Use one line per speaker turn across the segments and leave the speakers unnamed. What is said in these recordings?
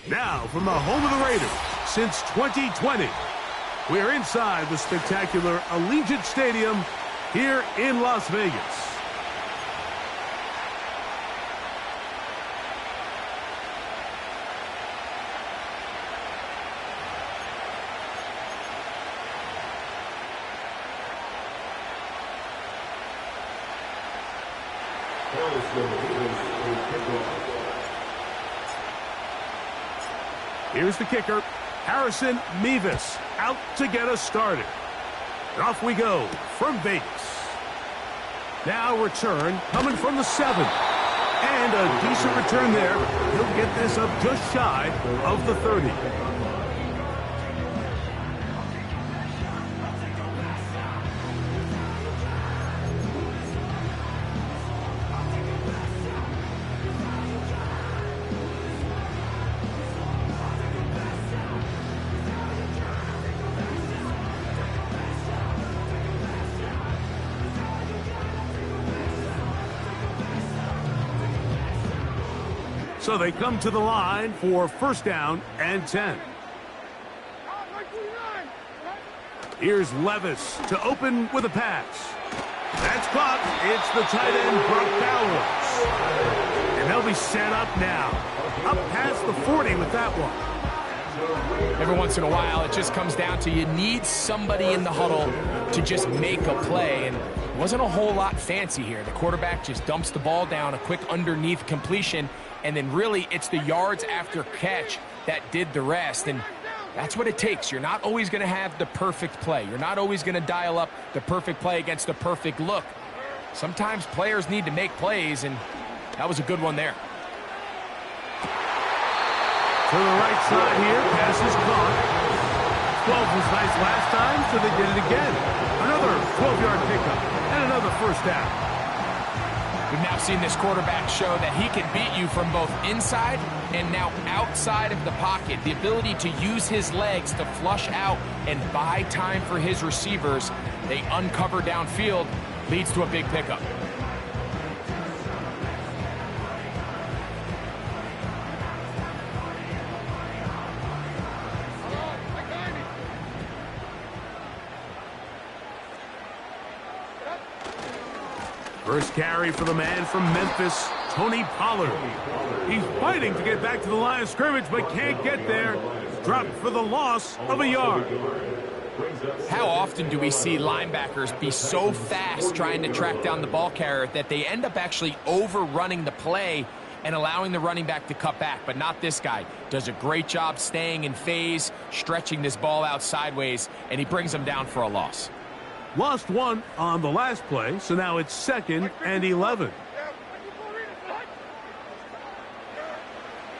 Now, from the home of the Raiders, since 2020, we're inside the spectacular Allegiant Stadium here in Las Vegas. Here's the kicker, Harrison Mevis, out to get us started. And off we go from Vegas. Now return coming from the 7. And a decent return there. He'll get this up just shy of the 30. So they come to the line for first down and 10. Here's Levis to open with a pass. That's caught. It's the tight end, Brock Bowers. And they'll be set up now. Up past the 40 with that one.
Every once in a while, it just comes down to you need somebody in the huddle to just make a play. And it wasn't a whole lot fancy here. The quarterback just dumps the ball down, a quick underneath completion. And then really it's the yards after catch that did the rest. And that's what it takes. You're not always going to have the perfect play. You're not always going to dial up the perfect play against the perfect look. Sometimes players need to make plays, and that was a good one there.
To the right side here, pass is caught. 12 was nice last time, so they did it again. Another 12-yard pickup and another first down.
We've now seen this quarterback show that he can beat you from both inside and now outside of the pocket. The ability to use his legs to flush out and buy time for his receivers. They uncover downfield, leads to a big pickup.
First carry for the man from Memphis, Tony Pollard. He's fighting to get back to the line of scrimmage, but can't get there. Dropped for the loss of a yard.
How often do we see linebackers be so fast trying to track down the ball carrier that they end up actually overrunning the play and allowing the running back to cut back? But not this guy. Does a great job staying in phase, stretching this ball out sideways, and he brings them down for a loss.
Lost one on the last play, so now it's 2nd and 11.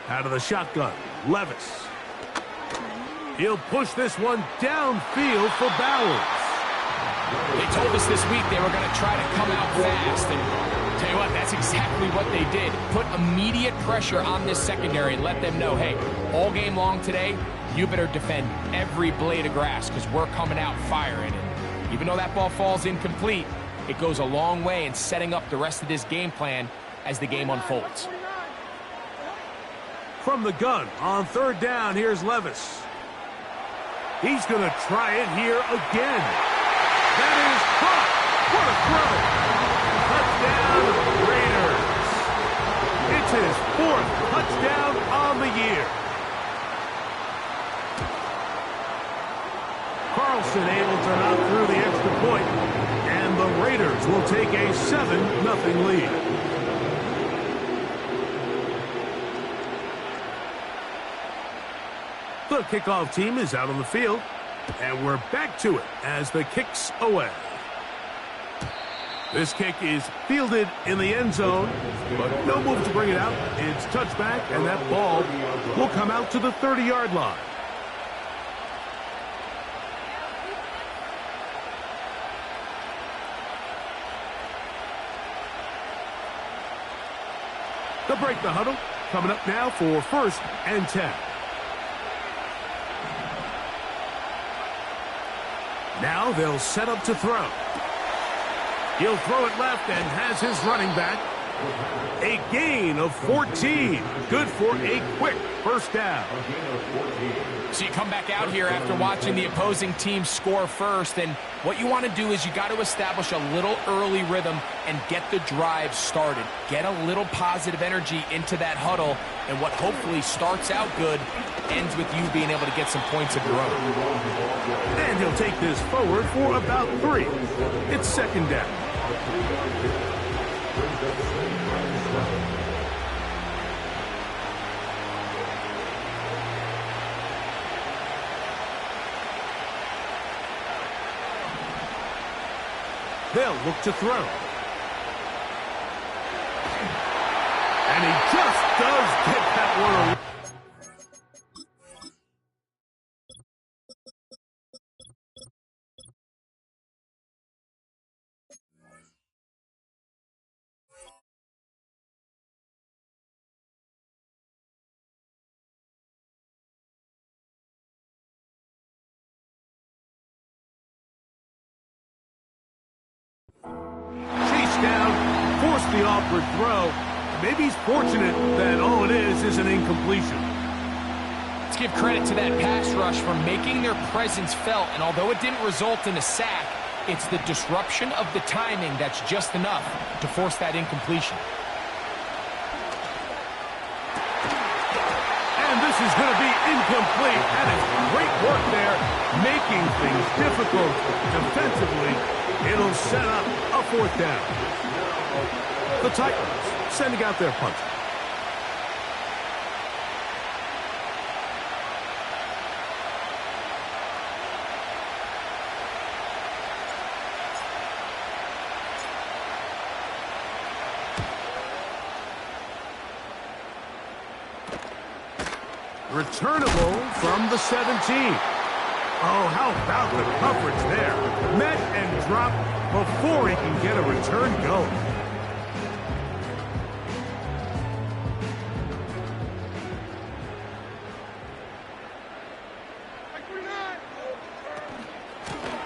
Out of the shotgun, Levis. He'll push this one downfield for Bowers.
They told us this week they were going to try to come out fast, and tell you what, that's exactly what they did. Put immediate pressure on this secondary and let them know, hey, all game long today, you better defend every blade of grass because we're coming out firing. And even though that ball falls incomplete, it goes a long way in setting up the rest of this game plan as the game unfolds.
From the gun on 3rd down, here's Levis. He's going to try it here again. That is caught. What a throw. Touchdown, Raiders. It's his 4th touchdown on the year. Carlson able to knock through the extra point, and the Raiders will take a 7-0 lead. The kickoff team is out on the field, and we're back to it as the kick's away. This kick is fielded in the end zone, but no move to bring it out. It's touchback, and that ball will come out to the 30-yard line. They'll break the huddle. Coming up now for 1st and 10. Now they'll set up to throw. He'll throw it left and has his running back A gain of 14. Good for a quick first down.
So you come back out here after watching the opposing team score first, and what you want to do is you got to establish a little early rhythm and get the drive started. Get a little positive energy into that huddle, and what hopefully starts out good ends with you being able to get some points of your own.
And he'll take this forward for about 3. It's second down. They'll look to throw. And he just does get that one away. Down, force the awkward throw. Maybe he's fortunate that all it is an incompletion.
Let's give credit to that pass rush for making their presence felt, and although it didn't result in a sack, it's the disruption of the timing that's just enough to force that incompletion.
And this is going to be incomplete. That is great work there, making things difficult defensively. It'll set up a fourth down. The Titans sending out their punter. Returnable from the 17. Oh, how about the coverage there? Met and dropped before he can get a return going.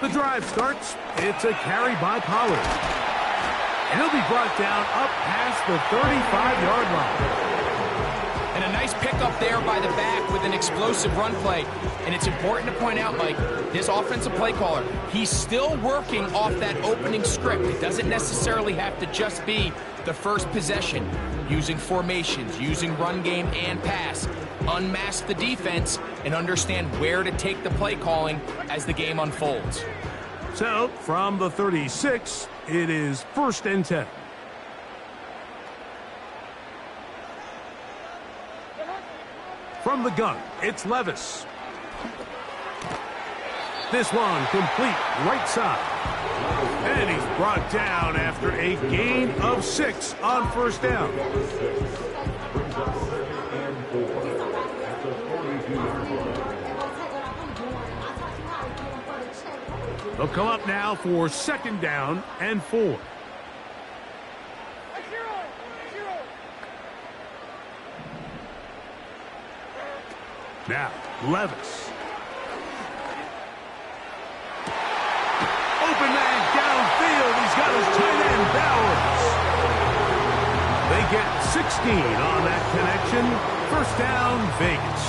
The drive starts. It's a carry by Pollard. And he'll be brought down up past the 35-yard line.
And a nice pickup there by the back with an explosive run play. And it's important to point out, Mike, this offensive play caller, he's still working off that opening script. It doesn't necessarily have to just be the first possession. Using formations, using run game and pass. Unmask the defense and understand where to take the play calling as the game unfolds.
So, from the 36, it is 1st and 10. From the gun, it's Levis. This one complete right side. And he's brought down after a gain of 6 on 1st down. They'll come up now for 2nd down and 4. Now, Levis. Open man downfield. He's got his tight end, Bowers. They get 16 on that connection. 1st down, Vegas.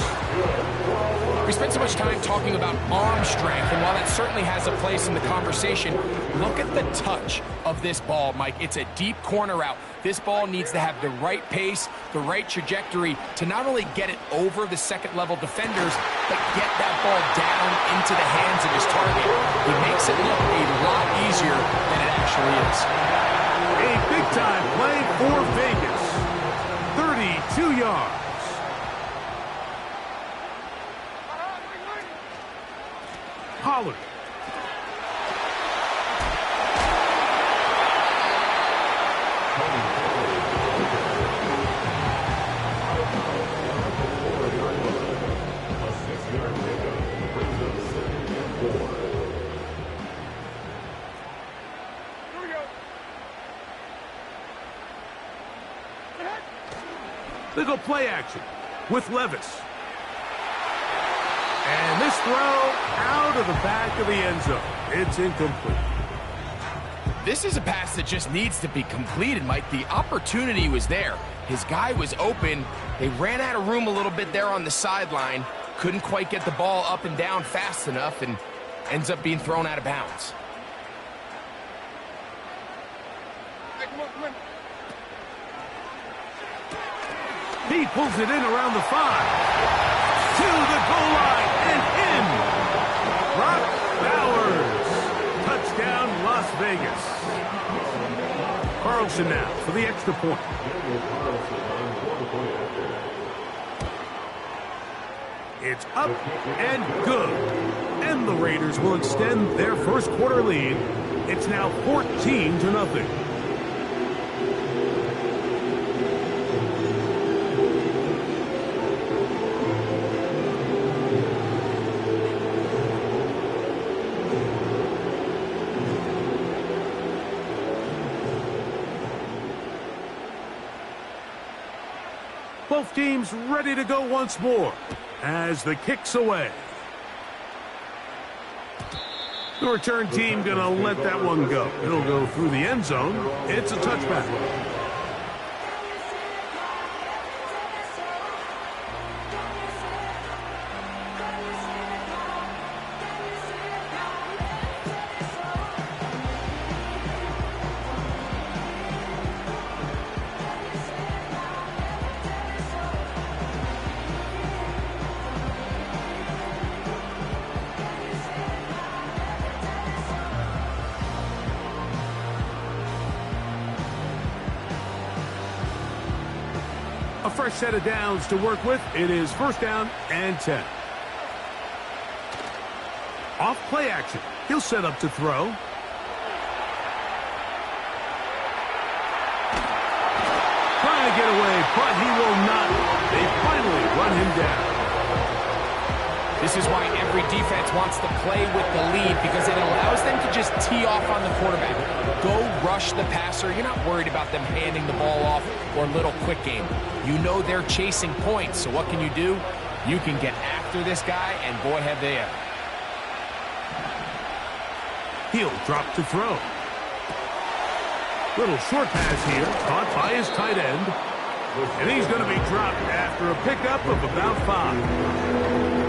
We spent so much time talking about arm strength, and while that certainly has a place in the conversation, look at the touch of this ball, Mike. It's a deep corner route. This ball needs to have the right pace, the right trajectory to not only get it over the second-level defenders, but get that ball down into the hands of his target. He makes it look a lot easier than it actually is.
A big-time play for Vegas. 32 yards. Pollard. They go play action with Levis. And this throw out of the back of the end zone. It's incomplete.
This is a pass that just needs to be completed, Mike. The opportunity was there. His guy was open. They ran out of room a little bit there on the sideline. Couldn't quite get the ball up and down fast enough and ends up being thrown out of bounds.
He pulls it in around the 5. To the goal line and in. Brock Bowers. Touchdown, Las Vegas. Carlson now for the extra point. It's up and good. And the Raiders will extend their first quarter lead. It's now 14-0. Both teams ready to go once more as the kick's away. The return team going to let that one go. It'll go through the end zone. It's a touchback. A fresh set of downs to work with. It is first down and 10. Off play action. He'll set up to throw. Trying to get away, but he will not. They finally run him down.
This is why every defense wants to play with the lead, because it allows them to just tee off on the quarterback. Go rush the passer. You're not worried about them handing the ball off or little quick game. You know they're chasing points, so what can you do? You can get after this guy, and boy, have they ever.
He'll drop to throw. Little short pass here, caught by his tight end. And he's going to be dropped after a pickup of about 5.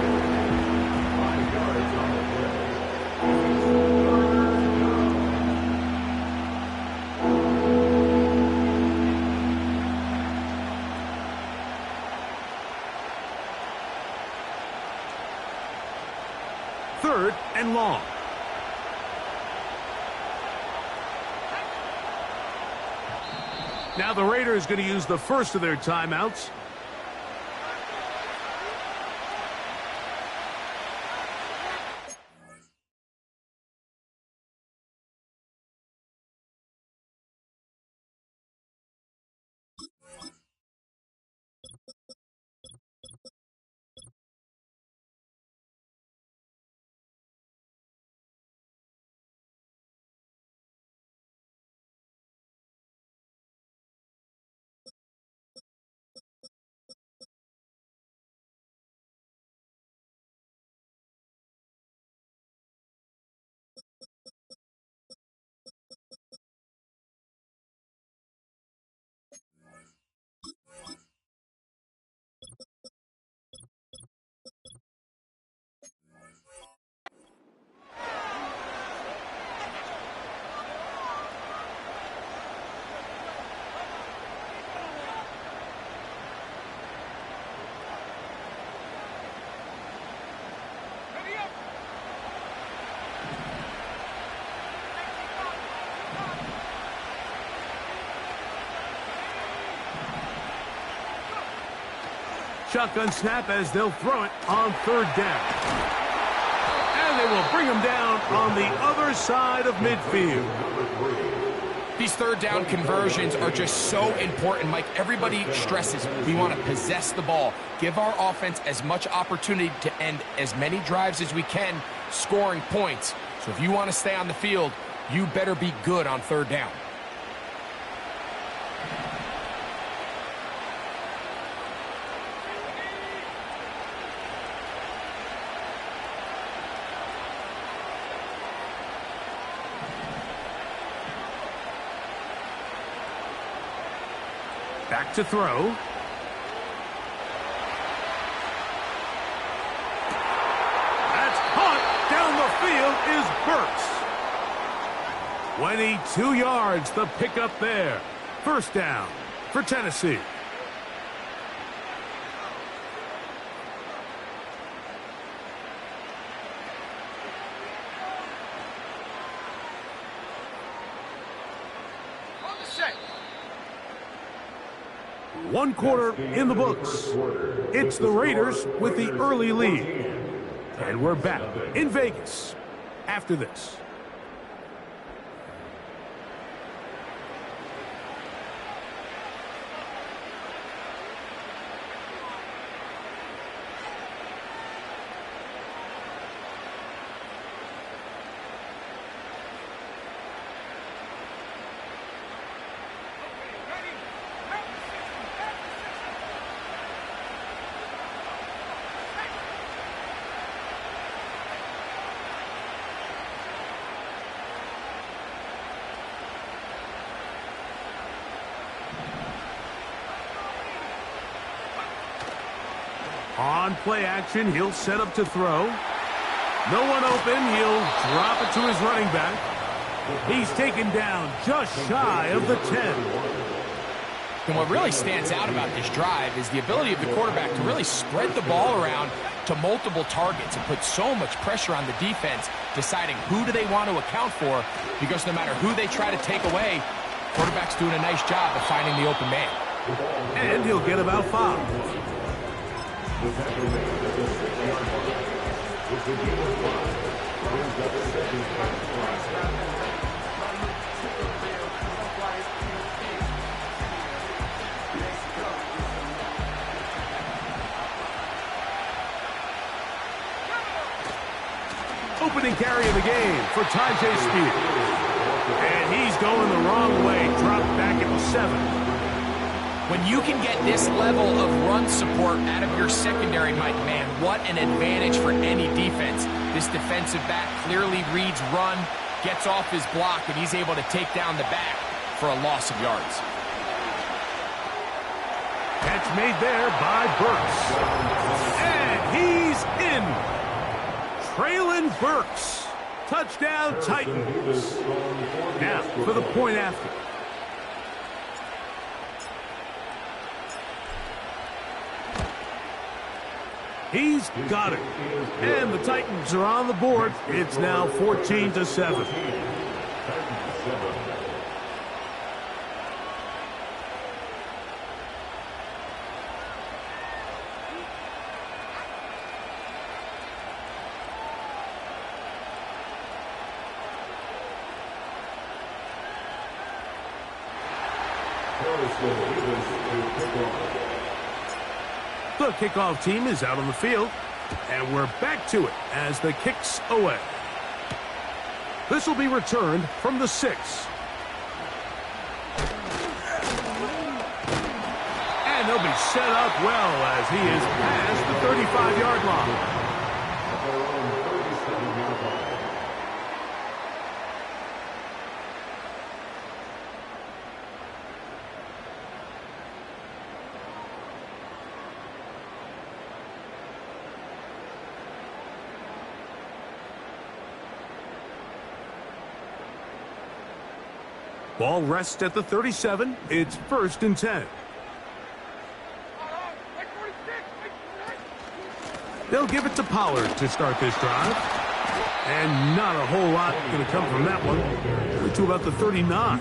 Third and long. Now the Raiders going to use the first of their timeouts. Shotgun snap as they'll throw it on third down. And they will bring him down on the other side of midfield.
These third down conversions are just so important, Mike. Everybody stresses we want to possess the ball, give our offense as much opportunity to end as many drives as we can, scoring points. So if you want to stay on the field, you better be good on third down.
Back to throw. That's caught. Down the field is Burks. 22 yards, the pickup there. First down for Tennessee. One quarter in the books. It's the Raiders with the early lead. And we're back in Vegas after this. On play action, he'll set up to throw. No one open, he'll drop it to his running back. He's taken down just shy of the 10.
And what really stands out about this drive is the ability of the quarterback to really spread the ball around to multiple targets and put so much pressure on the defense, deciding who do they want to account for, because no matter who they try to take away, quarterback's doing a nice job of finding the open man.
And he'll get about 5. Opening carry of the game for Tajay Spears. And he's going the wrong way. Dropped back at the 7.
When you can get this level of run support out of your secondary, Mike, man, what an advantage for any defense. This defensive back clearly reads run, gets off his block, and he's able to take down the back for a loss of yards.
Catch made there by Burks. And he's in. Traylon Burks. Touchdown Titans. Now for the point after. He's got it. And the Titans are on the board. It's now 14-7. The kickoff team is out on the field, and we're back to it as the kick's away. This will be returned from the 6. And they'll be set up well as he is past the 35-yard line. Ball rests at the 37. It's 1st and 10. They'll give it to Pollard to start this drive. And not a whole lot going to come from that one. We're to about the 39.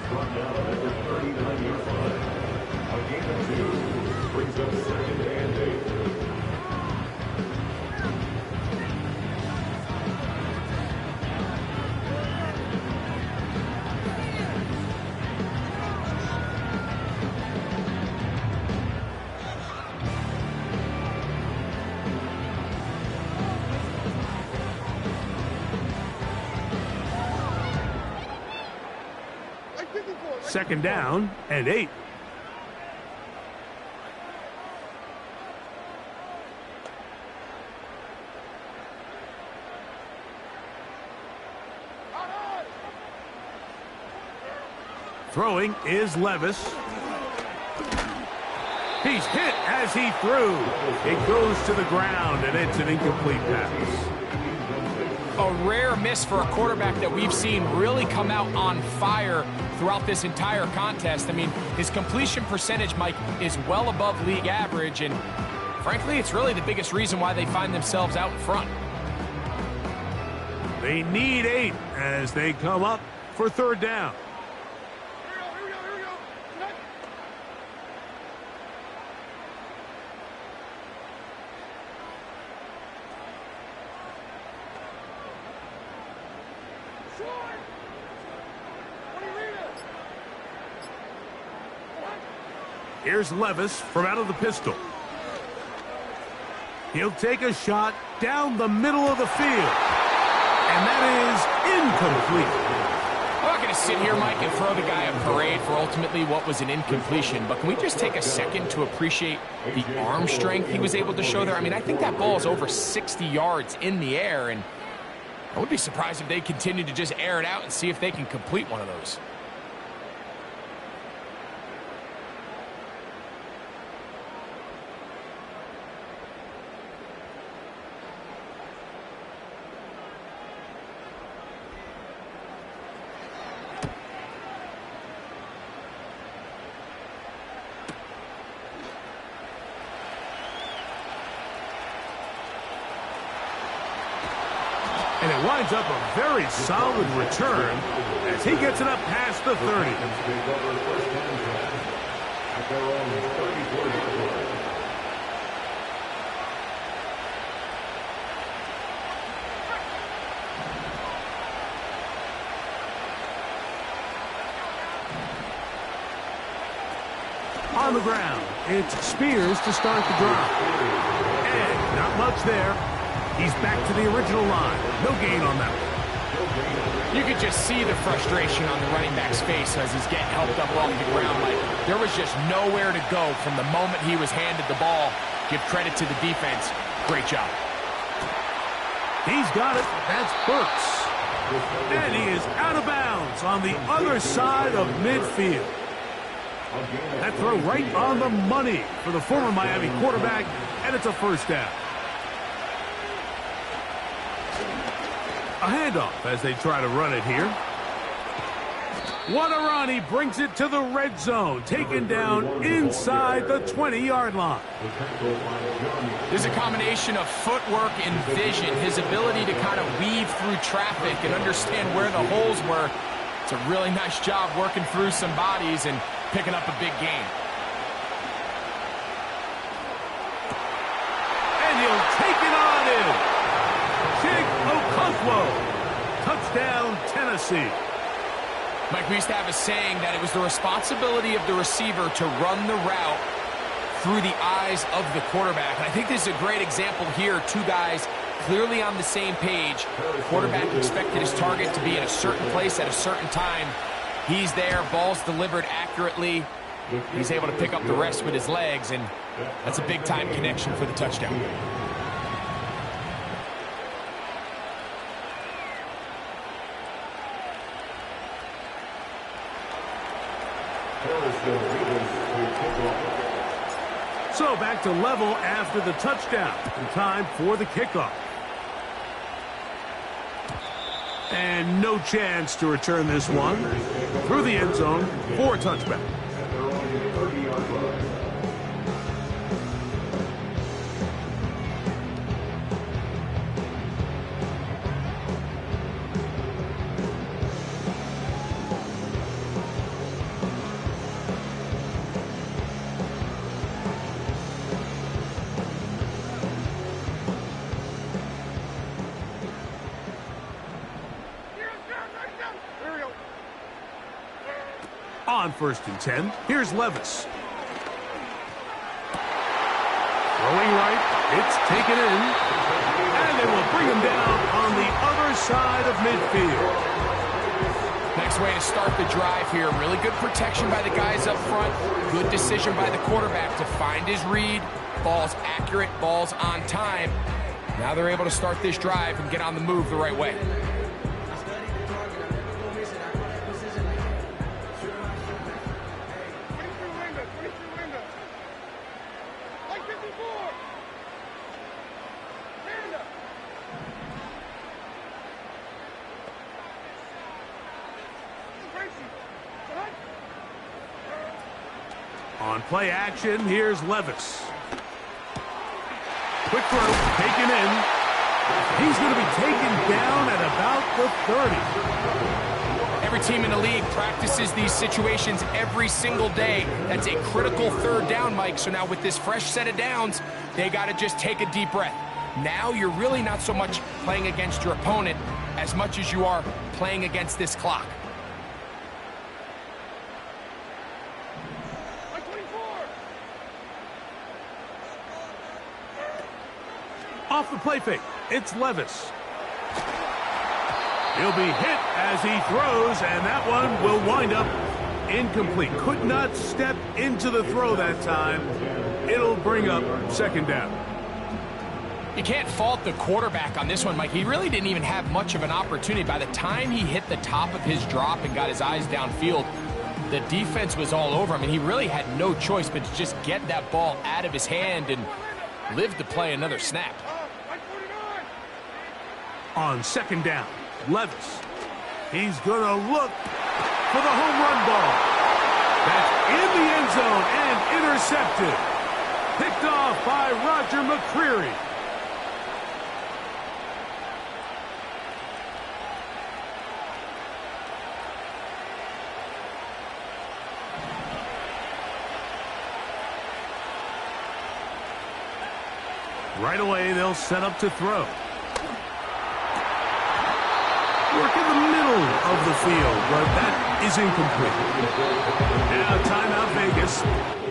Second down and 8. Throwing is Levis. He's hit as he threw. It goes to the ground, and it's an incomplete pass.
A rare miss for a quarterback that we've seen really come out on fire throughout this entire contest. I mean, his completion percentage, Mike, is well above league average, and frankly, it's really the biggest reason why they find themselves out in front.
They need 8 as they come up for third down. Here's Levis from out of the pistol. He'll take a shot down the middle of the field. And that is incomplete.
I'm not going to sit here, Mike, and throw the guy a parade for ultimately what was an incompletion, but can we just take a second to appreciate the arm strength he was able to show there? I mean, I think that ball is over 60 yards in the air, and I would be surprised if they continue to just air it out and see if they can complete one of those.
And it winds up a very solid return as he gets it up past the 30. On the ground, it's Spears to start the drive. And not much there. He's back to the original line. No gain on that one.
You could just see the frustration on the running back's face as he's getting helped up off the ground. Like, there was just nowhere to go from the moment he was handed the ball. Give credit to the defense. Great job.
He's got it. That's Burks. And he is out of bounds on the other side of midfield. That throw right on the money for the former Miami quarterback, and it's a first down. A handoff as they try to run it here. What a run. He brings it to the red zone. Taken down inside the 20-yard line.
There's a combination of footwork and vision. His ability to kind of weave through traffic and understand where the holes were. It's a really nice job working through some bodies and picking up a big gain.
And he'll take it on in. Touchdown, Tennessee.
Mike, we used to have a saying that it was the responsibility of the receiver to run the route through the eyes of the quarterback. And I think this is a great example here. Two guys clearly on the same page. The quarterback expected his target to be in a certain place at a certain time. He's there, ball's delivered accurately. He's able to pick up the rest with his legs, and that's a big-time connection for the touchdown.
So back to level after the touchdown. And time for the kickoff. And no chance to return this one through the end zone for a touchback. On 1st and 10, here's Levis. Throwing right, it's taken in, and they will bring him down on the other side of midfield.
Nice way to start the drive here. Really good protection by the guys up front. Good decision by the quarterback to find his read. Ball's accurate, ball's on time. Now they're able to start this drive and get on the move the right way.
On play action, here's Levis. Quick throw, taken in. He's going to be taken down at about the 30.
Every team in the league practices these situations every single day. That's a critical third down, Mike. So now with this fresh set of downs, they got to just take a deep breath. Now you're really not so much playing against your opponent as much as you are playing against this clock.
Off the play fake, it's Levis. He'll be hit as he throws, and that one will wind up incomplete. Could not step into the throw that time. It'll bring up second down.
You can't fault the quarterback on this one, Mike. He really didn't even have much of an opportunity. By the time he hit the top of his drop and got his eyes downfield, the defense was all over him, and he really had no choice but to just get that ball out of his hand and live to play another snap.
On second down, Levis. He's going to look for the home run ball. That's in the end zone and intercepted. Picked off by Roger McCreary. Right away, they'll set up to throw. Work in the middle of the field, but that is incomplete. Now, timeout Vegas.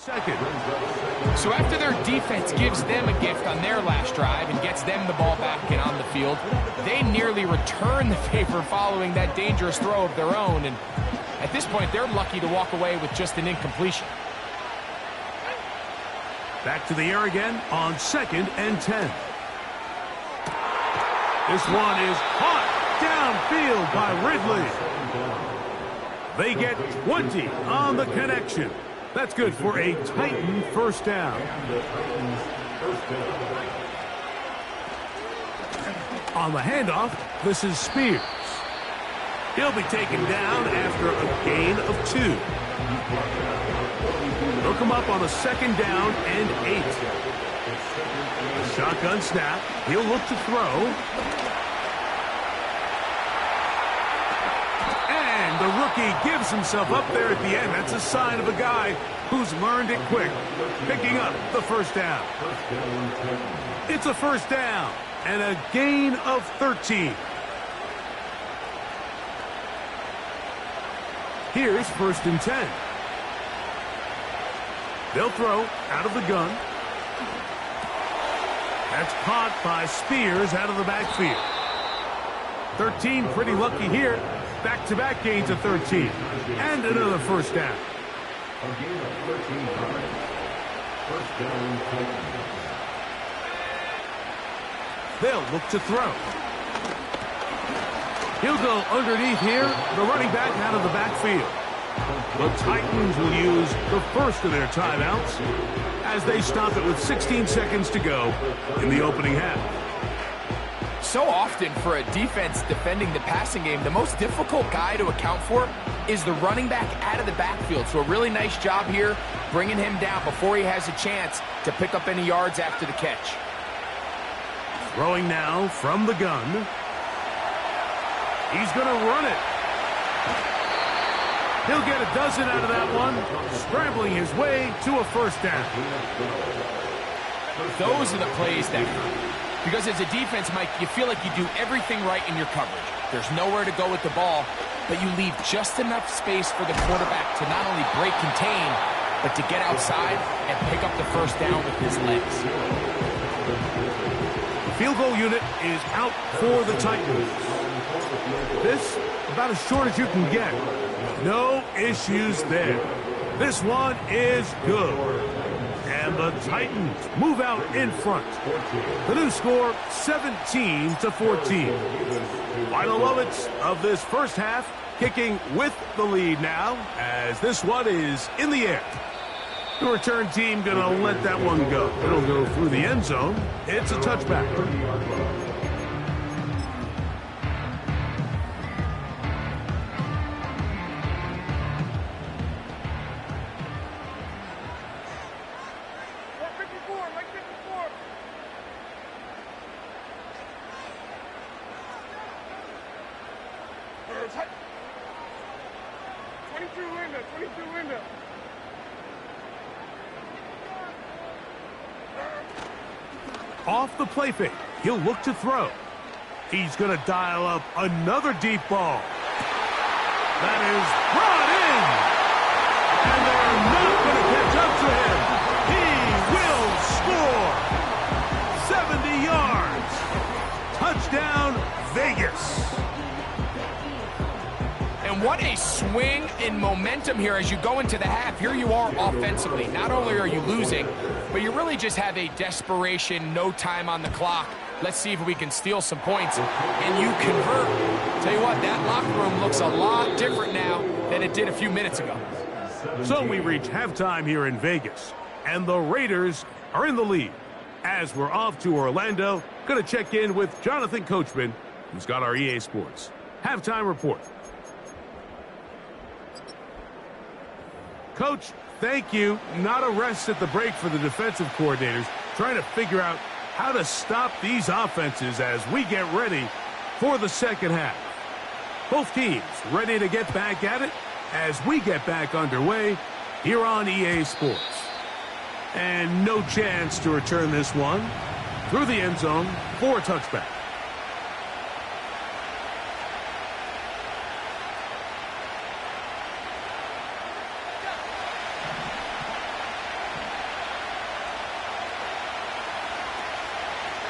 Second.
So after their defense gives them a gift on their last drive and gets them the ball back and on the field, they nearly return the favor following that dangerous throw of their own. And at this point, they're lucky to walk away with just an incompletion.
Back to the air again on second and 10. This one is caught downfield by Ridley. They get 20 on the connection. That's good for a Titan first down. On the handoff, this is Spears. He'll be taken down after a gain of 2. They'll come up on a second down and 8. A shotgun snap. He'll look to throw. The rookie gives himself up there at the end. That's a sign of a guy who's learned it quick, picking up the first down. It's a first down and a gain of 13. Here's first and 10. They'll throw out of the gun. That's caught by Spears out of the backfield. 13 pretty lucky here. Back-to-back gains of 13. And another first down.
A gain of 13 yards. First down, Titans.
They'll look to throw. He'll go underneath here. The running back out of the backfield. The Titans will use the first of their timeouts as they stop it with 16 seconds to go in the opening half.
So often for a defense defending the passing game, the most difficult guy to account for is the running back out of the backfield. So a really nice job here bringing him down before he has a chance to pick up any yards after the catch.
Throwing now from the gun. He's going to run it. He'll get a dozen out of that one, scrambling his way to a first down.
Those are the plays that because as a defense, Mike, you feel like you do everything right in your coverage. There's nowhere to go with the ball, but you leave just enough space for the quarterback to not only break contain, but to get outside and pick up the first down with his legs.
The field goal unit is out for the Titans. This, about as short as you can get. No issues there. This one is good. And And the Titans move out in front. The new score, 17-14. Final moments of this first half, kicking with the lead now, as this one is in the air. The return team going to let that one go. It'll go through the end zone. It's a touchback. Off the play fake, he'll look to throw. He's going to dial up another deep ball. That is brought in. And they're not going to catch up to him. He will score. 70 yards. Touchdown, Vegas.
And what a swing in momentum here as you go into the half. Here you are offensively. Not only are you losing, but you really just have a desperation, no time on the clock. Let's see if we can steal some points. And you convert. Tell you what, that locker room looks a lot different now than it did a few minutes ago.
So we reach halftime here in Vegas, and the Raiders are in the lead. As we're off to Orlando, going to check in with Jonathan Coachman, who's got our EA Sports halftime report. Coach, thank you. Not a rest at the break for the defensive coordinators, trying to figure out how to stop these offenses as we get ready for the second half. Both teams ready to get back at it as we get back underway here on EA Sports. And no chance to return this one through the end zone for a touchback.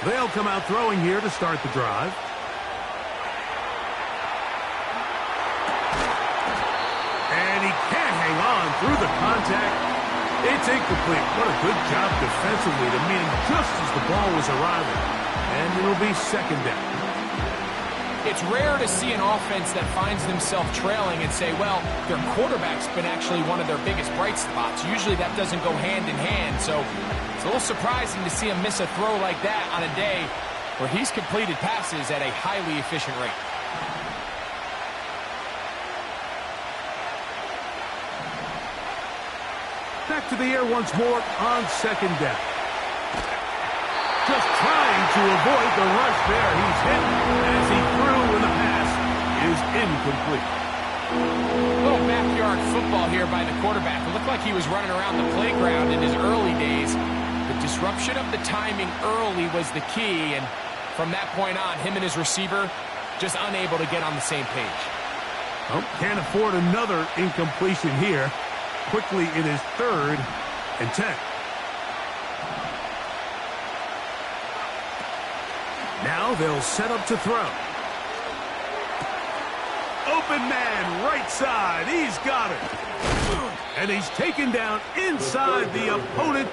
They'll come out throwing here to start the drive. And he can't hang on through the contact. It's incomplete. What a good job defensively to meet him just as the ball was arriving. And it'll be second down.
It's rare to see an offense that finds themselves trailing and say, well, their quarterback's been actually one of their biggest bright spots. Usually that doesn't go hand in hand, so it's a little surprising to see him miss a throw like that on a day where he's completed passes at a highly efficient rate.
Back to the air once more on second down. Just trying to avoid the rush there. He's hit as he threw, and the pass is incomplete.
A little backyard football here by the quarterback. It looked like he was running around the playground in his early days. The disruption of the timing early was the key, and from that point on, him and his receiver just unable to get on the same page.
Oh, can't afford another incompletion here. Quickly it is 3rd and 10. Now they'll set up to throw. Open man, right side. He's got it. And he's taken down inside the opponent.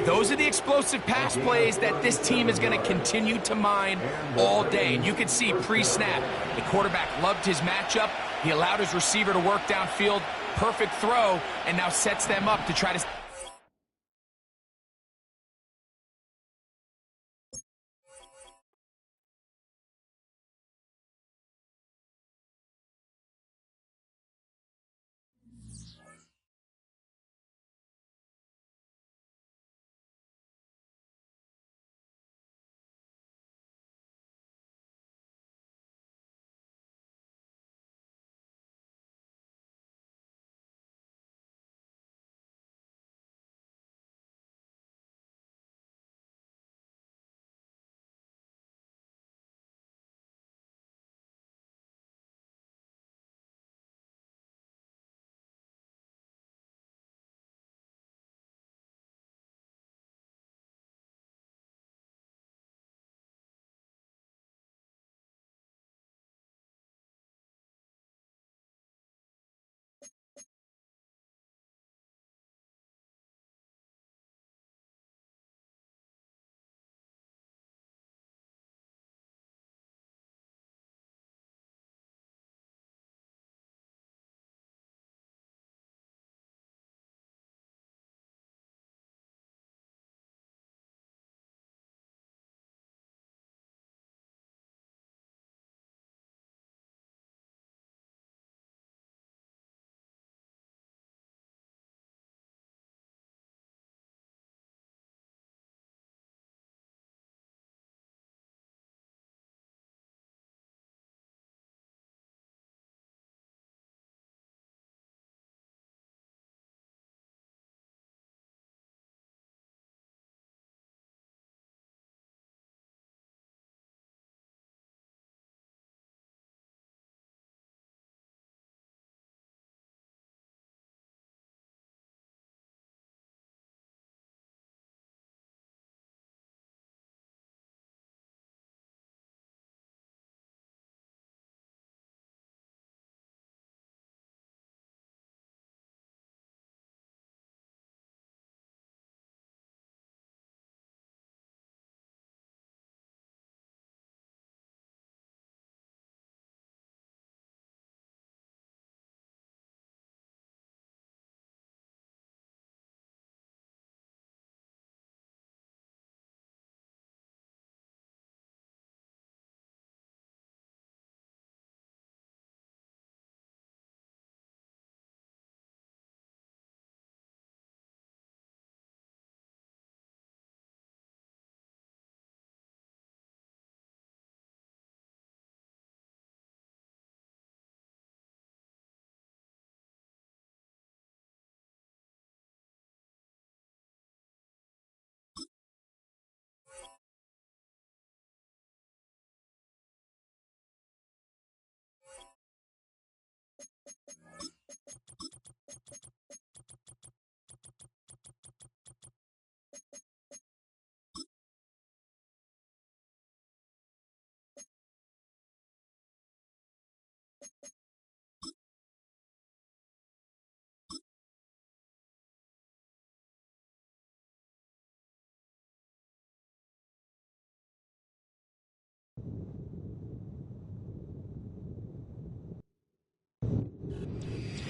Those are the explosive pass plays that this team is going to continue to mine all day. And you can see pre-snap, the quarterback loved his matchup. He allowed his receiver to work downfield. Perfect throw, and now sets them up to try to...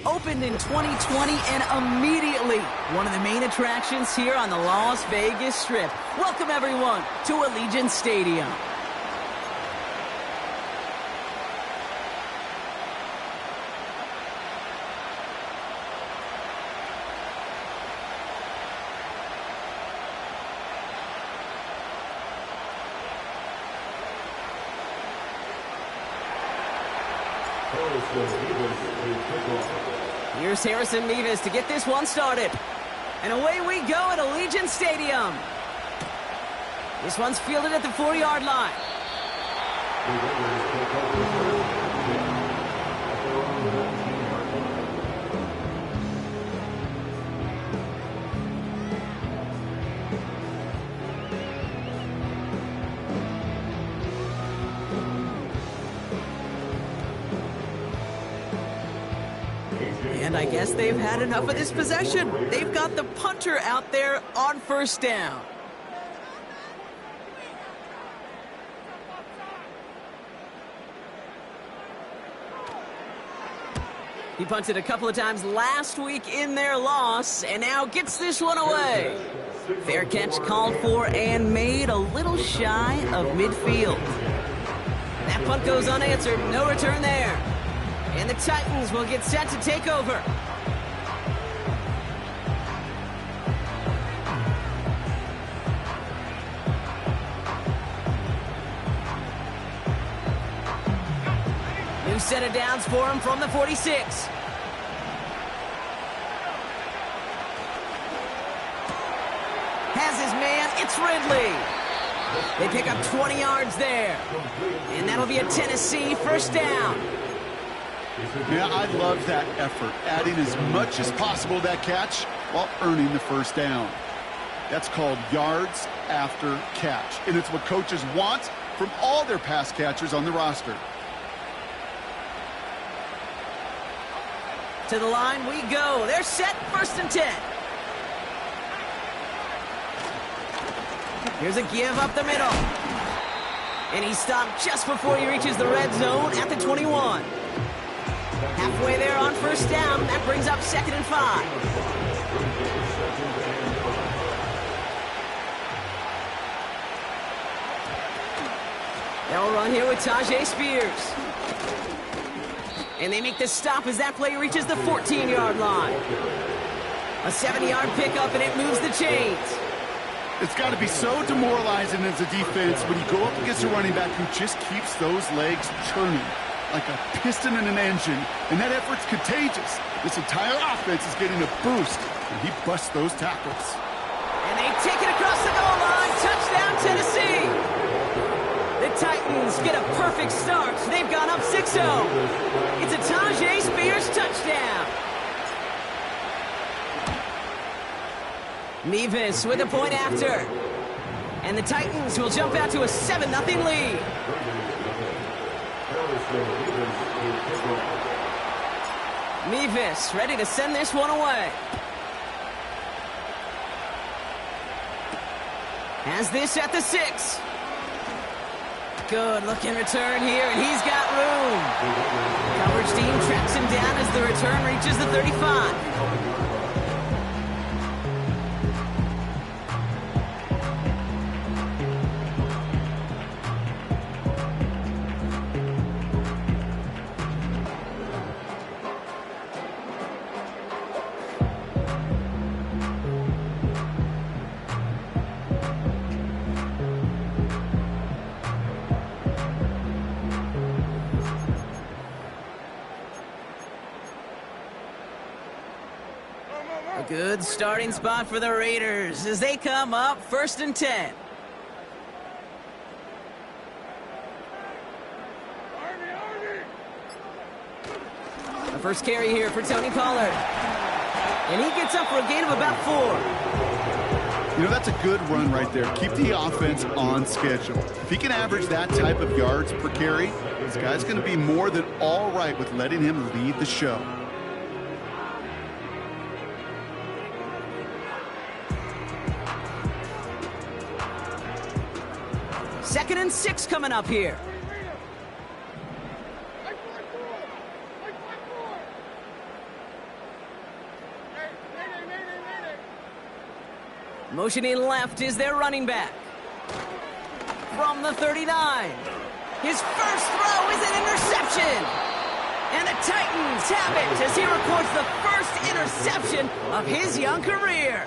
opened in 2020 and immediately one of the main attractions here on the Las Vegas Strip. Welcome, everyone, to Allegiant Stadium. Here's Harrison Mevis to get this one started. And away we go at Allegiant Stadium. This one's fielded at the 4-yard line. And I guess they've had enough of this possession. They've got the punter out there on first down. He punted a couple of times last week in their loss, and now gets this one away. Fair catch called for and made a little shy of midfield. That punt goes unanswered, no return there. And the Titans will get set to take over. New set of downs for him from the 46. Has his man, it's Ridley. They pick up 20 yards there. And that'll be a Tennessee first down.
Yeah, I love that effort, adding as much as possible to that catch while earning the first down. That's called yards after catch, and it's what coaches want from all their pass catchers on the roster.
To the line we go. They're set, 1st and 10. Here's a give up the middle. And he stopped just before he reaches the red zone at the 21. Halfway there on first down. That brings up 2nd and 5. They'll run here with Tajay Spears. And they make the stop as that play reaches the 14-yard line. A 70-yard pickup, and it moves the chains.
It's got to be so demoralizing as a defense when you go up against a running back who just keeps those legs churning like a piston in an engine, and that effort's contagious. This entire offense is getting a boost, and he busts those tackles.
And they take it across the goal line. Touchdown, Tennessee. The Titans get a perfect start. They've gone up 6-0. It's a Tajay Spears touchdown. Mevis with a point after. And the Titans will jump out to a 7-0 lead. Mevis ready to send this one away. Has this at the 6. Good looking return here, and he's got room. Coverage team tracks him down as the return reaches the 35. A good starting spot for the Raiders as they come up 1st and 10. The first carry here for Tony Pollard. And he gets up for a gain of about 4.
You know, that's a good run right there. Keep the offense on schedule. If he can average that type of yards per carry, this guy's going to be more than all right with letting him lead the show.
Second and 6 coming up here. Motioning left is their running back. From the 39. His first throw is an interception. And the Titans have it as he records the first interception of his young career.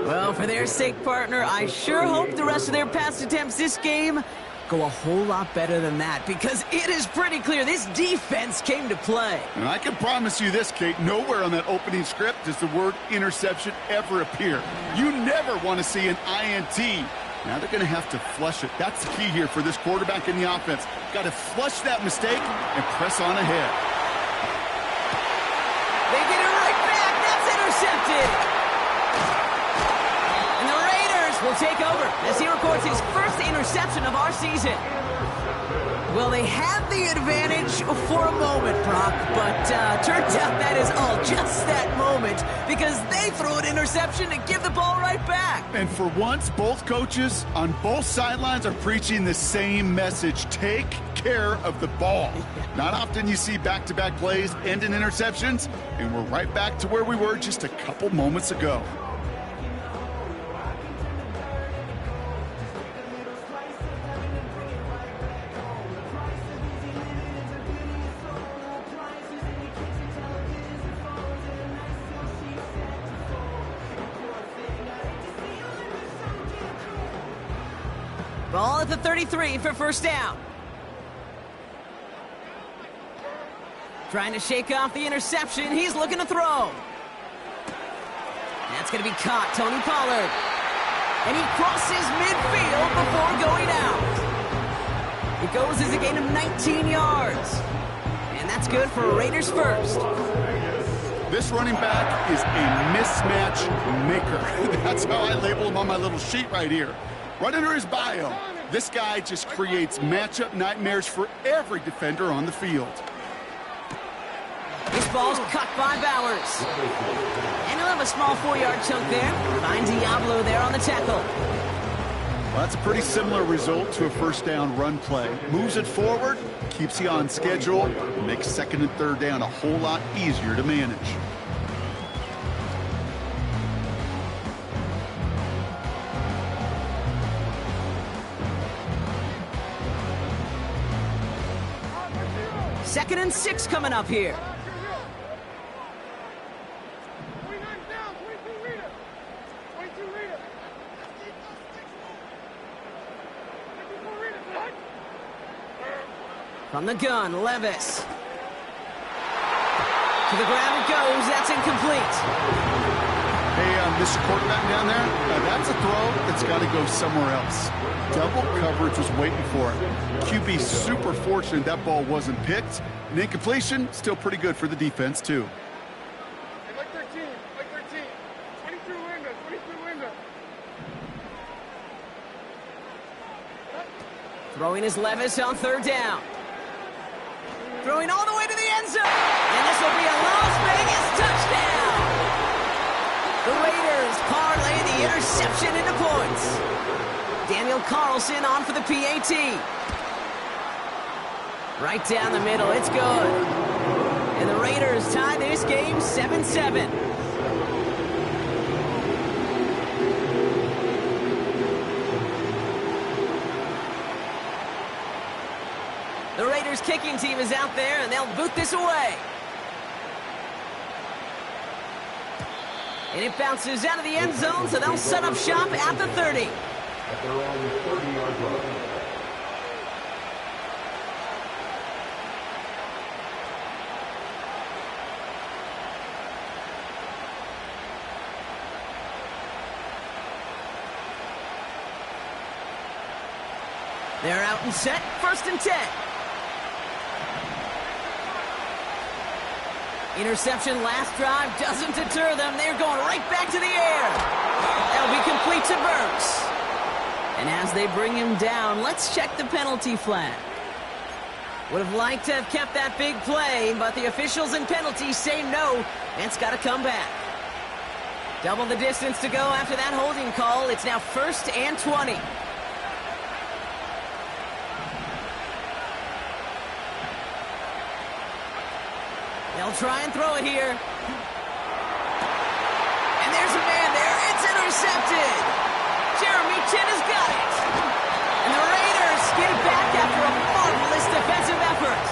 Well, for their sake, partner, I sure hope the rest of their pass attempts this game go a whole lot better than that, because it is pretty clear this defense came to play.
And I can promise you this, Kate, nowhere on that opening script does the word interception ever appear. You never want to see an INT. Now they're going to have to flush it. That's the key here for this quarterback in the offense. Got to flush that mistake and press on ahead.
They get it right back. That's intercepted. And the Raiders will take over as he records his first interception of our season. Well, they had the advantage for a moment, Brock, but turns out that is all just that moment, because they throw an interception to give the ball right back.
And for once, both coaches on both sidelines are preaching the same message. Take care of the ball. Not often you see back-to-back plays end in interceptions, and we're right back to where we were just a couple moments ago.
Ball at the 33 for first down. Trying to shake off the interception. He's looking to throw. That's going to be caught. Tony Pollard. And he crosses midfield before going out. It goes as a gain of 19 yards. And that's good for Raiders first.
This running back is a mismatch maker. That's how I label him on my little sheet right here. Right under his bio, this guy just creates matchup nightmares for every defender on the field.
This ball's cut by Bowers. And he'll have a small 4-yard chunk there. Finds Diablo there on the tackle.
Well, that's a pretty similar result to a first down run play. Moves it forward, keeps you on schedule, and makes second and third down a whole lot easier to manage.
Second and 6 coming up here. From the gun, Levis. To the ground it goes. That's incomplete.
Hey, Mr. Quarterback down there, that's a throw that's got to go somewhere else. Double coverage was waiting for it. QB super fortunate that ball wasn't picked. And incompletion, still pretty good for the defense, too.
Hey, like 13. 22 window.
Throwing is Levis on third down. Throwing all the way to the end zone. And this will be a Las Vegas touchdown. The Raiders parlay the interception into points. Daniel Carlson on for the PAT. Right down the middle. It's good. And the Raiders tie this game 7-7. The Raiders kicking team is out there, and they'll boot this away. And it bounces out of the end zone, so they'll set up shop at the 30.
At their own 30-yard line.
They're out and set, first and 10. Interception last drive doesn't deter them. They're going right back to the air. That'll be complete to Burks. And as they bring him down, let's check the penalty flag. Would have liked to have kept that big play, but the officials and penalties say no, and it's got to come back. Double the distance to go after that holding call. It's now first and 20. They'll try and throw it here. And there's a man there. It's intercepted. Jeremy Chin has got it. And the Raiders get it back after a marvelous defensive effort.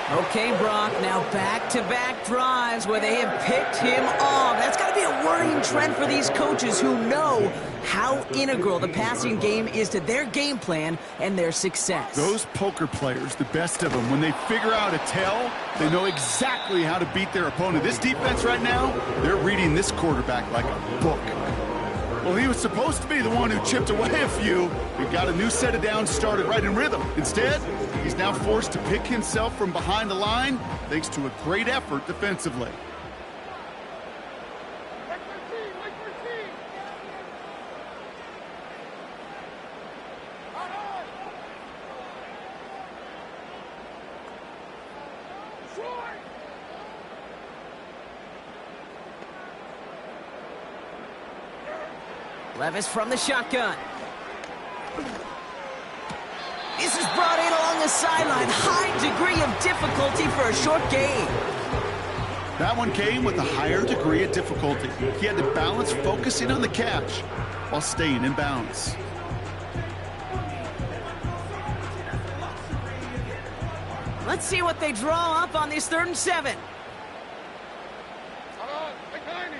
Okay, Brock, now back-to-back drives where they have picked him off. That's got to be a worrying trend for these coaches who know how integral the passing game is to their game plan and their success.
Those poker players, the best of them, when they figure out a tell, they know exactly how to beat their opponent. This defense right now, they're reading this quarterback like a book. Well, he was supposed to be the one who chipped away a few. He got a new set of downs started right in rhythm. Instead, he's now forced to pick himself from behind the line thanks to a great effort defensively.
Like 13, like 13. Out on. Short.
Levis from the shotgun. This is brought in along the sideline. High degree of difficulty for a short gain.
That one came with a higher degree of difficulty. He had to balance focusing on the catch while staying in bounds.
Let's see what they draw up on this 3rd and 7.
Out on. Like 90.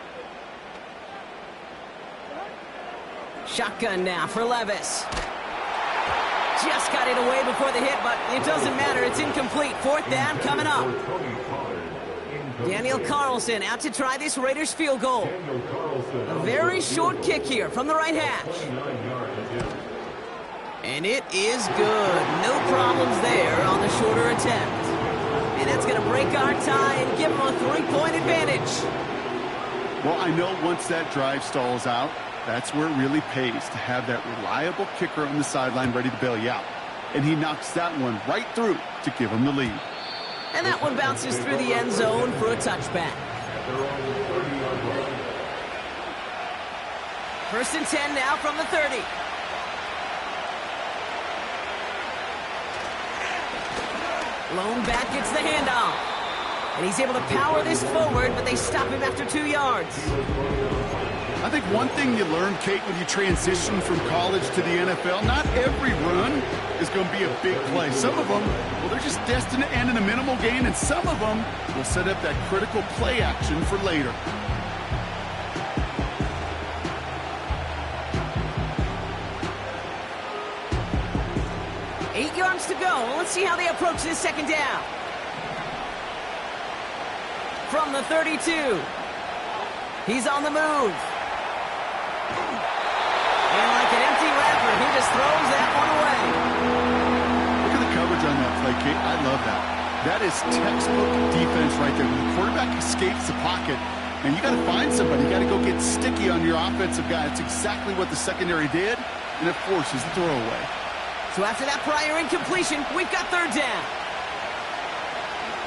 Shotgun now for Levis. Just got it away before the hit, but it doesn't matter. It's incomplete. 4th down coming up. Daniel Carlson out to try this Raiders field goal. A very short kick here from the right hash. And it is good. No problems there on the shorter attempt. And that's going to break our tie and give them a 3-point advantage.
Well, I know once that drive stalls out, that's where it really pays to have that reliable kicker on the sideline ready to bail you out. And he knocks that one right through to give him the lead.
And that one bounces through the end zone for a touchback. 1st and 10 now from the 30. Lone back gets the handoff. And he's able to power this forward, but they stop him after 2 yards.
I think one thing you learn, Kate, when you transition from college to the NFL, not every run is going to be a big play. Some of them, well, they're just destined to end in a minimal gain, and some of them will set up that critical play action for later.
Eight yards to go. Let's see how they approach this 2nd down. From the 32. He's on the move. And like an empty wrapper, he just throws that one away.
Look at the coverage on that play, Kate. I love that. That is textbook defense right there. When the quarterback escapes the pocket, and you got to find somebody. You got to go get sticky on your offensive guy. That's exactly what the secondary did, and it forces the throwaway.
So after that prior incompletion, we've got 3rd down.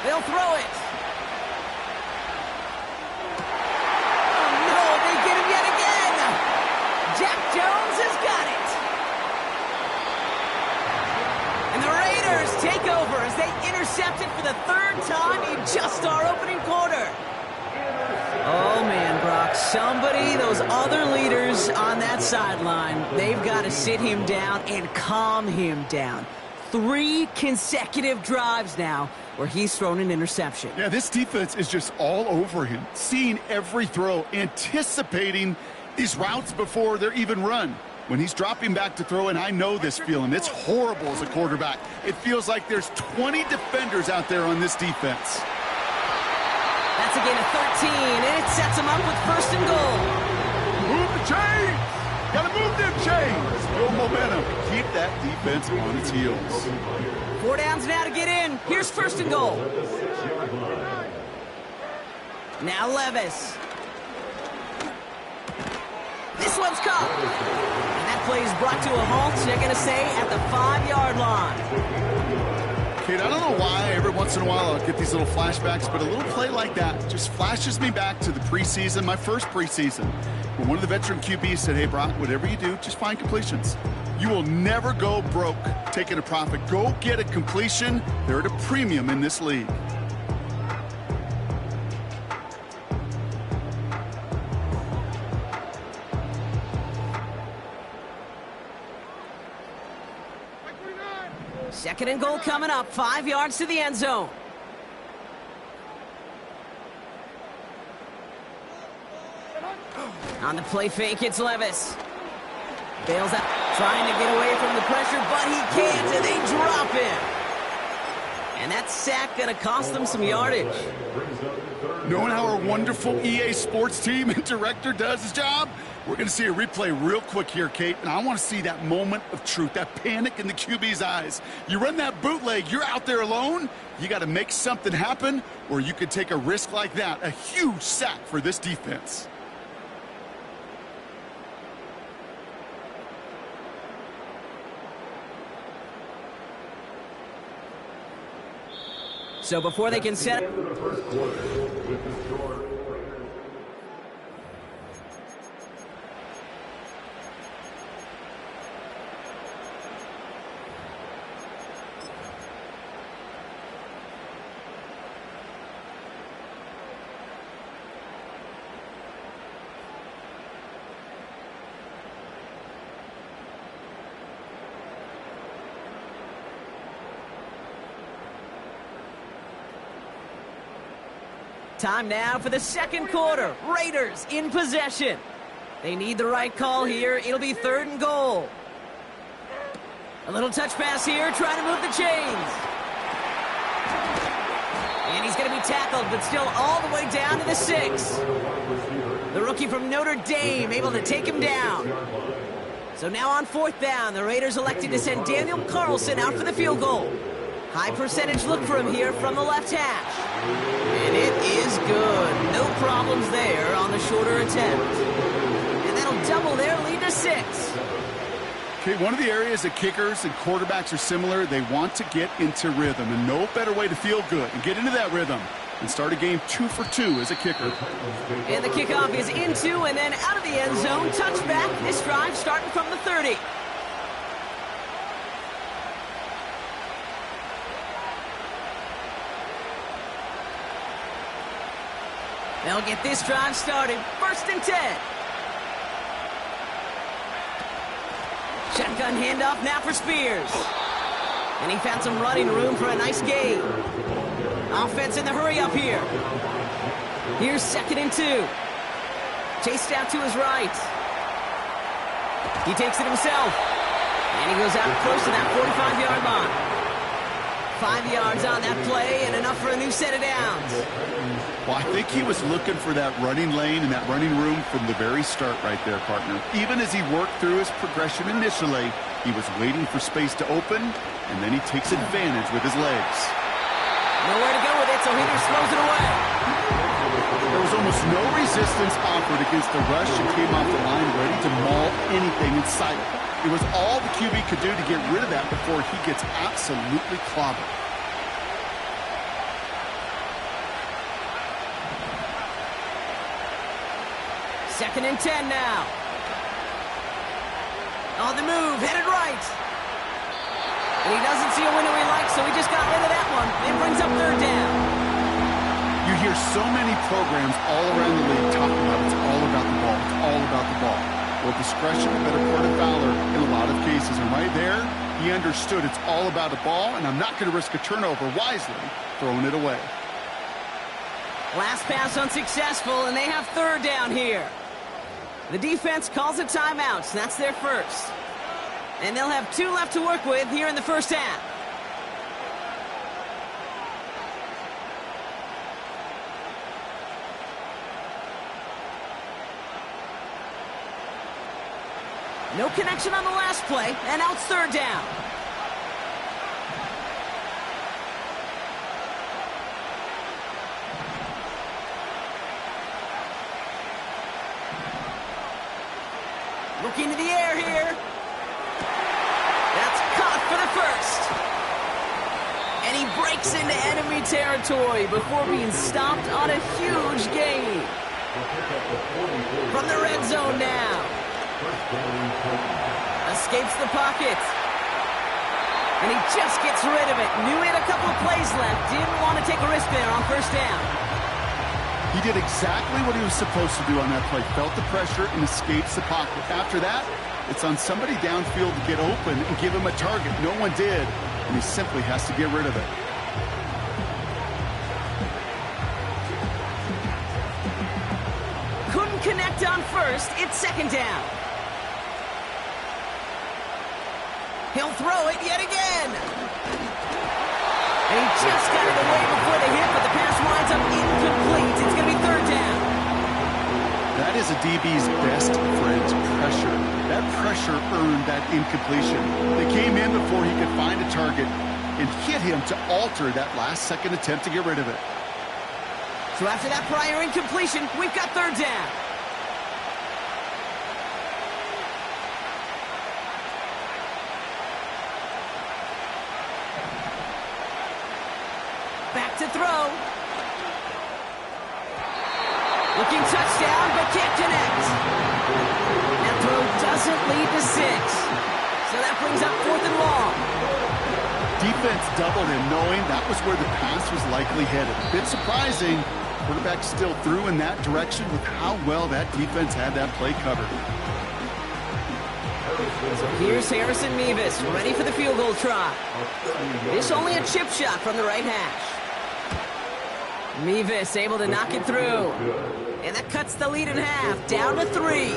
They'll throw it. Oh, no, they get him yet again. Jack Jones has got it. And the Raiders take over as they intercept it for the 3rd time in just our opening quarter. Oh, man, Brock, somebody, those other leaders on that sideline, they've got to sit him down and calm him down. 3 consecutive drives now where he's thrown an interception.
Yeah, this defense is just all over him, seeing every throw, anticipating these routes before they're even run. When he's dropping back to throw, and I know this feeling, it's horrible as a quarterback. It feels like there's 20 defenders out there on this defense.
That's a gain of 13, and it sets him up with 1st and goal.
Move the chains! Gotta move them chains! Build momentum. Keep that defense on its heels.
4 downs now to get in. Here's 1st and goal. Now Levis. This one's caught. And that play is brought to a halt, they're going to say, at the 5-yard line.
Kate, I don't know why every once in a while I'll get these little flashbacks, but a little play like that just flashes me back to the preseason, my first preseason, when one of the veteran QBs said, hey, Brock, whatever you do, just find completions. You will never go broke taking a profit. Go get a completion. They're at a premium in this league.
Second and goal coming up, 5 yards to the end zone. On the play fake, it's Levis. Bails out, trying to get away from the pressure, but he can't, and they drop him. And that sack going to cost them some yardage.
Knowing how our wonderful EA Sports team and director does his job, we're going to see a replay real quick here, Kate, and I want to see that moment of truth, that panic in the QB's eyes. You run that bootleg, you're out there alone, you got to make something happen, or you could take a risk like that, a huge sack for this defense.
So before they can set
Into the first quarter with the score.
time now for the second quarter. Raiders in possession. They need the right call here. It'll be 3rd and goal. A little touch pass here, trying to move the chains. And he's going to be tackled, but still all the way down to the 6. The rookie from Notre Dame able to take him down. So now on 4th down, the Raiders elected to send Daniel Carlson out for the field goal. High percentage look for him here from the left hash. And it is good. No problems there on the shorter attempt. And that'll double their lead to 6.
Okay, one of the areas that kickers and quarterbacks are similar, they want to get into rhythm, and no better way to feel good and get into that rhythm and start a game 2 for 2 as a kicker.
And the kickoff is into and then out of the end zone. Touchback. This drive starting from the 30. They'll get this drive started. 1st and 10. Shotgun handoff now for Spears. And he found some running room for a nice gain. Offense in the hurry up here. Here's 2nd and 2. Chased out to his right. He takes it himself. And he goes out close to that 45-yard line. 5 yards on that play and enough for a new set of downs.
Well, I think he was looking for that running lane and that running room from the very start right there, partner. Even as he worked through his progression initially, he was waiting for space to open, and then he takes advantage with his legs.
Nowhere to go with it, so Heater slows it away.
There was almost no resistance offered against the rush and came off the line ready to maul anything in sight. It was all the QB could do to get rid of that before he gets absolutely clobbered.
Second and 10 now. On the move, headed right. And he doesn't see a window he likes, so he just got rid of that one. It brings up 3rd down.
You hear so many programs all around the league talking about it's all about the ball. It's all about the ball. Well, discretion, the better part of valor in a lot of cases. And right there, he understood it's all about the ball, and I'm not going to risk a turnover wisely, throwing it away.
Last pass unsuccessful, and they have 3rd down here. The defense calls a timeout, so that's their first. And they'll have 2 left to work with here in the first half. No connection on the last play, and now it's 3rd down. Looking to the air here. That's caught for the first. And he breaks into enemy territory before being stopped on a huge gain. From the red zone now. Escapes the pocket. And he just gets rid of it. Knew he had a couple of plays left. Didn't want to take a risk there on 1st down.
He did exactly what he was supposed to do on that play. Felt the pressure and escapes the pocket. After that, it's on somebody downfield to get open and give him a target. No one did. and he simply has to get rid of it.
Couldn't connect on first. It's second down. He'll throw it yet again. And he just got it away before the hit, but the pass winds up incomplete. It's going to be third down.
That is a DB's best friend, pressure. That pressure earned that incompletion. They came in before he could find a target and hit him to alter that last-second attempt to get rid of it.
So after that prior incompletion, we've got third down. Back to throw. Looking touchdown, but can't connect. That throw doesn't lead to 6. So that brings up 4th and long.
Defense doubled him, knowing that was where the pass was likely headed. A bit surprising. Quarterback still threw in that direction with how well that defense had that play covered.
So here's Harrison Mevis, ready for the field goal try. This only a chip shot from the right hash. Mevis able to knock it through. And that cuts the lead in half, down to 3.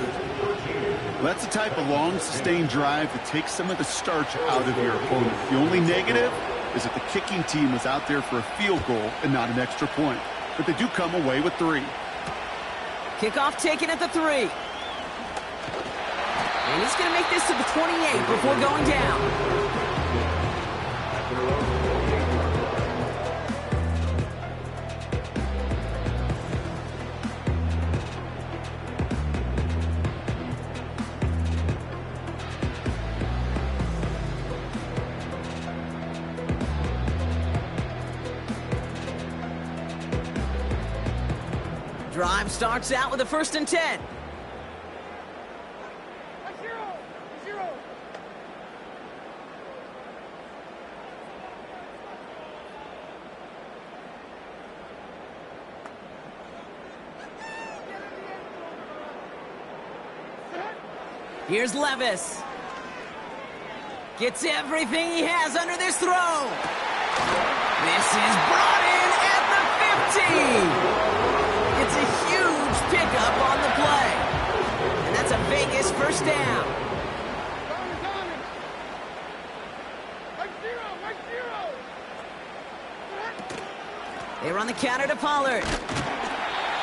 That's the type of long, sustained drive that takes some of the starch out of your opponent. The only negative is that the kicking team was out there for a field goal and not an extra point. But they do come away with 3.
Kickoff taken at the 3. And he's going to make this to the 28 before going down. Drive starts out with a 1st and 10.
Zero.
Here's Levis. Gets everything he has under this throw. This is brought in at the 50. It's a huge pickup on the play. And that's a Vegas first down.
Mike zero.
They run the counter to Pollard.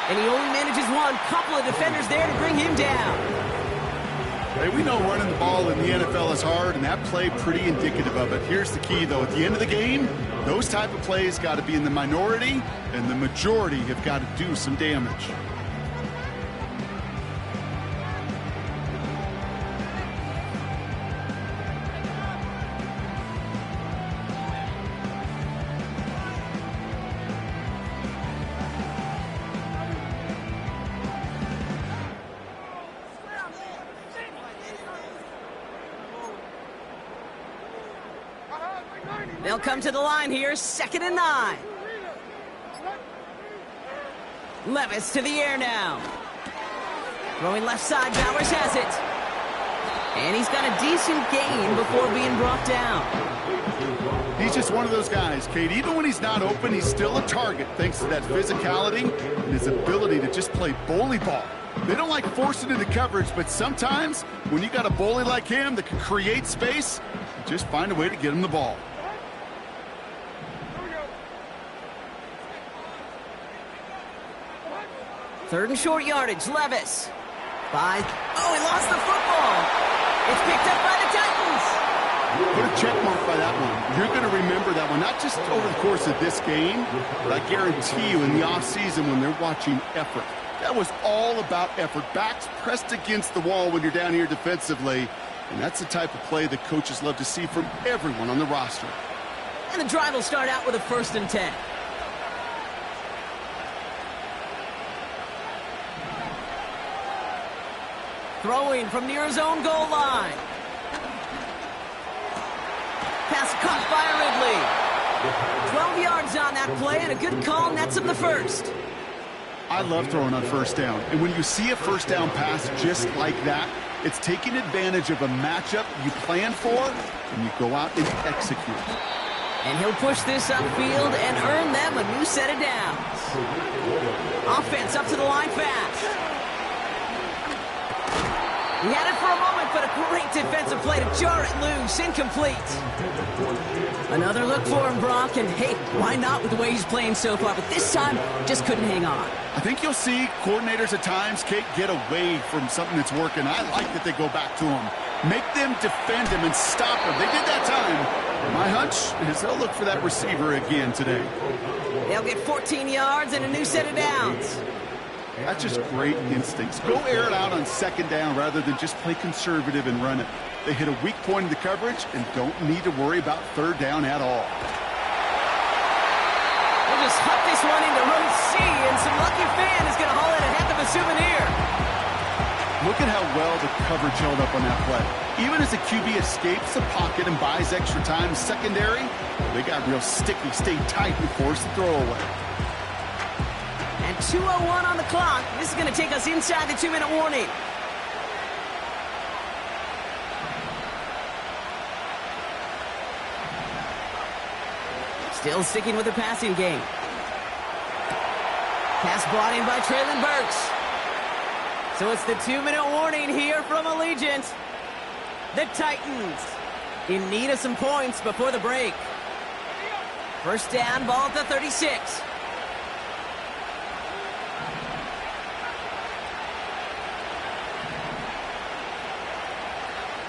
And he only manages one. Couple of defenders there to bring him down.
Hey, we know running the ball in the NFL is hard, and that play pretty indicative of it. Here's the key, though. At the end of the game, those type of plays got to be in the minority, and the majority have got to do some damage.
They'll come to the line here, 2nd and 9. Levis to the air now. Throwing left side, Bowers has it. And he's got a decent gain before being brought down.
He's just one of those guys, Kate. Even when he's not open, he's still a target thanks to that physicality and his ability to just play bully ball. They don't like forcing into coverage, but sometimes when you got a bully like him that can create space, just find a way to get him the ball.
Third and short yardage, Levis. He lost the football. It's picked up by the Titans.
Put a check mark by that one. You're going to remember that one, not just over the course of this game, but I guarantee you in the offseason when they're watching effort. That was all about effort. Backs pressed against the wall when you're down here defensively, and that's the type of play that coaches love to see from everyone on the roster.
And the drive will start out with a 1st and 10. Throwing from near his own goal line. Pass caught by Ridley. 12 yards on that play, and a good call nets him the 1st.
I love throwing on 1st down. And when you see a 1st down pass just like that, it's taking advantage of a matchup you planned for, and you go out and execute.
And he'll push this upfield and earn them a new set of downs. Offense up to the line fast. He had it for a moment, but a great defensive play to jar it loose. Incomplete. Another look for him, Brock. And, hey, why not with the way he's playing so far? But this time, just couldn't hang on.
I think you'll see coordinators at times, Kate, get away from something that's working. I like that they go back to him. Make them defend him and stop him. They did that time. My hunch is they'll look for that receiver again today.
They'll get 14 yards and a new set of downs.
That's just great instincts. Go air it out on second down rather than just play conservative and run it. They hit a weak point in the coverage and don't need to worry about third down at all.
We'll just huck this one into row C, and some lucky fan is going to haul in a heck of a souvenir.
Look at how well the coverage held up on that play. Even as the QB escapes the pocket and buys extra time secondary, they got real sticky, stayed tight and forced the throwaway.
And 2:01 on the clock. This is going to take us inside the 2-minute warning. Still sticking with the passing game. Pass brought in by Traylon Burks. So it's the 2-minute warning here from Allegiant. The Titans in need of some points before the break. First down, ball at the 36.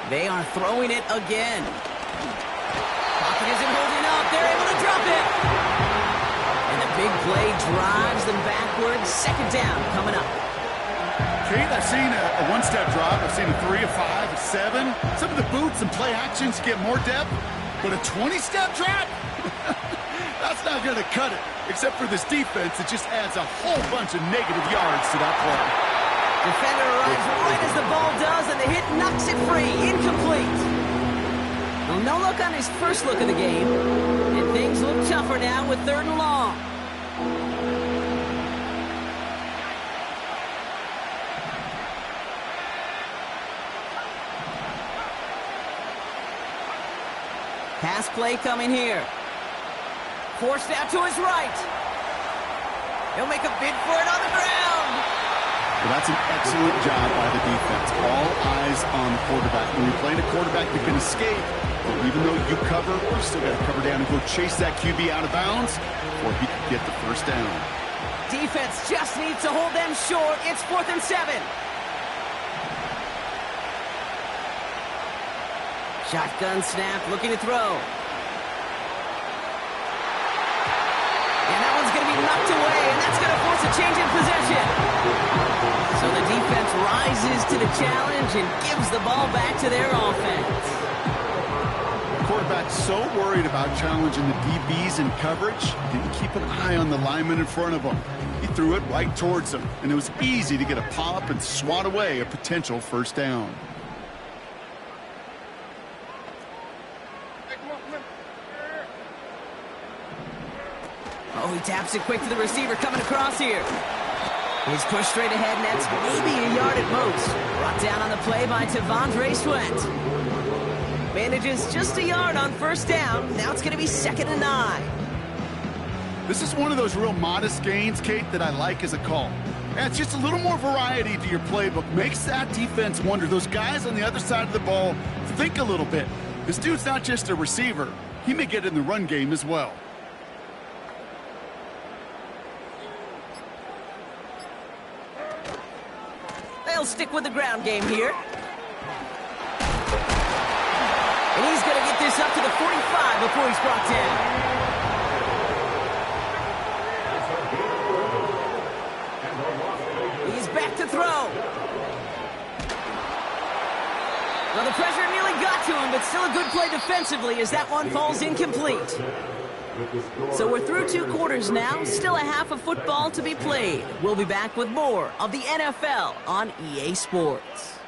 They are throwing it again. Pocket isn't holding up. They're able to drop it. And the big play drives them backwards. Second down coming up.
Kate, I've seen a one-step drop. I've seen a 3, a 5, a 7. Some of the boots and play actions get more depth. But a 20-step drop? That's not going to cut it. Except for this defense, it just adds a whole bunch of negative yards to that play.
Defender arrives right as the ball does, and the hit knocks it free. Incomplete. Well, no look on his first look of the game. And things look tougher now with 3rd and long. Pass play coming here. Forced out to his right. He'll make a bid for it on the ground.
Well, that's an excellent job by the defense. All eyes on the quarterback. When you're playing a quarterback that can escape, but even though you cover, you still got to cover down and go chase that QB out of bounds before he can get the first down.
Defense just needs to hold them short. It's 4th and 7. Shotgun snap, looking to throw. And that one's going to be knocked away, and that's going to force a change in possession. So the defense rises to the challenge and gives the ball back to their offense.
The quarterback's so worried about challenging the DBs in coverage, didn't keep an eye on the lineman in front of him. He threw it right towards him, and it was easy to get a pop and swat away a potential first down.
Oh, he taps it quick to the receiver coming across here. He's pushed straight ahead, and that's maybe a yard at most. Brought down on the play by T'Vondre Sweat. Manages just a yard on first down. Now it's going to be 2nd and 9.
This is one of those real modest gains, Kate, that I like as a call. Adds just a little more variety to your playbook. Makes that defense wonder. Those guys on the other side of the ball think a little bit. This dude's not just a receiver. He may get in the run game as well.
They'll stick with the ground game here. And he's going to get this up to the 45 before he's brought down. He's back to throw. Well, the pressure nearly got to him, but still a good play defensively as that one falls incomplete. So we're through 2 quarters now, still a half of football to be played. We'll be back with more of the NFL on EA Sports.